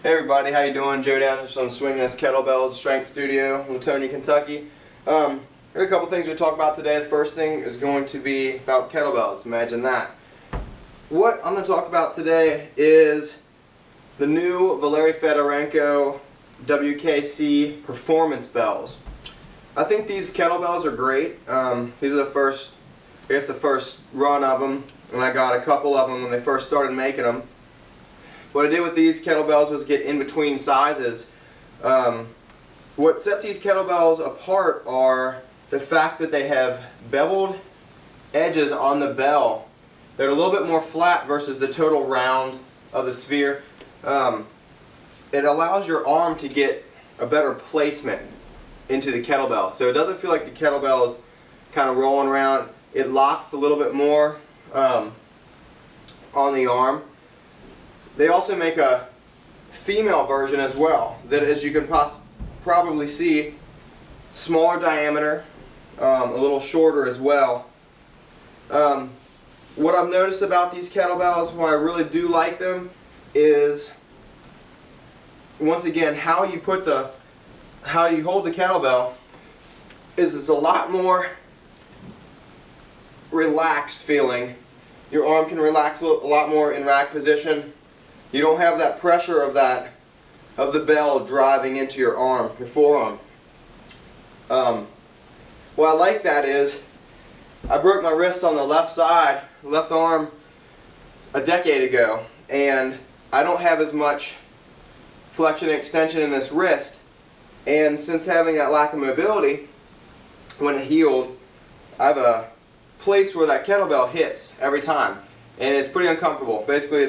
Hey everybody, how you doing? Joe down from Swing This Kettlebell Strength Studio in Latonia, Kentucky. There are a couple things we talk about today. The first thing is going to be about kettlebells. Imagine that. What I'm going to talk about today is the new Valery Fedorenko WKC Performance Bells. I think these kettlebells are great. These are the first run of them, and I got a couple of them when they first started making them. What I did with these kettlebells was get in between sizes. What sets these kettlebells apart are the fact that they have beveled edges on the bell. They're a little bit more flat versus the total round of the sphere. It allows your arm to get a better placement into the kettlebell. So it doesn't feel like the kettlebell is kind of rolling around. It locks a little bit more on the arm. They also make a female version as well that, as you can probably see, smaller diameter, a little shorter as well. What I've noticed about these kettlebells, why I really do like them, is once again how you hold the kettlebell is it's a lot more relaxed feeling. Your arm can relax a lot more in rack position. You don't have that pressure of the bell driving into your arm, your forearm. What I like that is I broke my wrist on the left arm, a decade ago, and I don't have as much flexion and extension in this wrist. And since having that lack of mobility, when it healed, I have a place where that kettlebell hits every time, and it's pretty uncomfortable. Basically,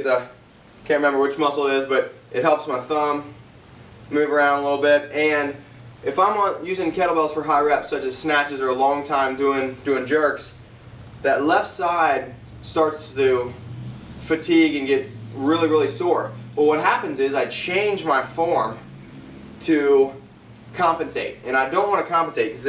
can't remember which muscle it is, but it helps my thumb move around a little bit. And if I'm using kettlebells for high reps, such as snatches or a long time doing jerks, that left side starts to fatigue and get really, really sore. Well, what happens is I change my form to compensate, and I don't want to compensate because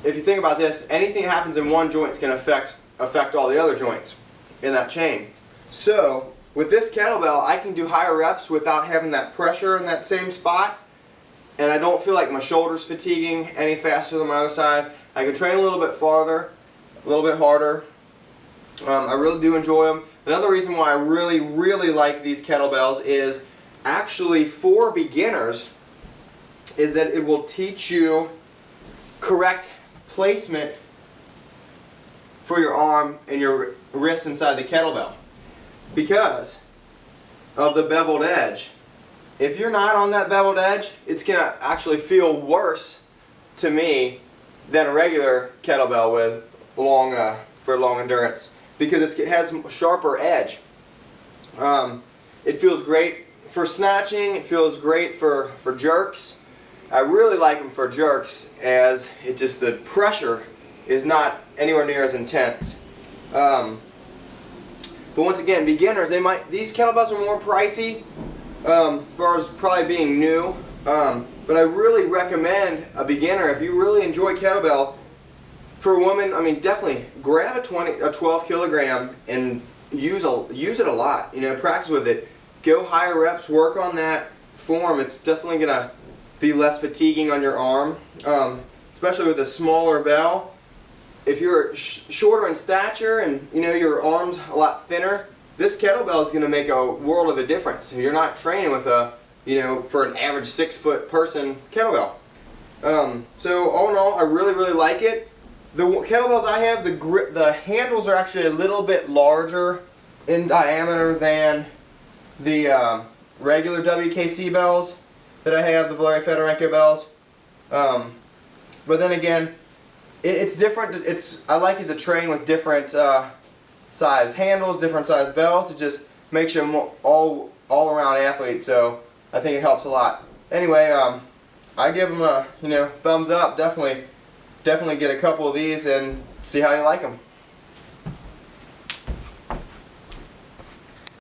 if you think about this, anything that happens in one joint is going to affect all the other joints in that chain. So with this kettlebell, I can do higher reps without having that pressure in that same spot, and I don't feel like my shoulder's fatiguing any faster than my other side. I can train a little bit farther, a little bit harder. I really do enjoy them. Another reason why I really, really like these kettlebells is actually for beginners is that it will teach you correct placement for your arm and your wrist inside the kettlebell. Because of the beveled edge. If you're not on that beveled edge, it's going to actually feel worse to me than a regular kettlebell with for long endurance, because it has a sharper edge. It feels great for snatching. It feels great for jerks. I really like them for jerks, as the pressure is not anywhere near as intense. But once again, beginners, these kettlebells are more pricey, as far as probably being new. But I really recommend a beginner, if you really enjoy kettlebell, for a woman, I mean, definitely grab a 12 kilogram and use it a lot. You know, practice with it. Go higher reps, work on that form. It's definitely gonna be less fatiguing on your arm, especially with a smaller bell. If you're shorter in stature and your arm's a lot thinner, this kettlebell is going to make a world of a difference. You're not training with for an average 6-foot person kettlebell. So all in all, I really, really like it. The kettlebells I have, the handles are actually a little bit larger in diameter than the regular WKC bells that I have, the Valery Fedorenko bells. But then again, it's different. I like it to train with different size handles, different size bells. It just makes you an all-around athlete. So I think it helps a lot. Anyway, I give them a thumbs up. Definitely get a couple of these and see how you like them.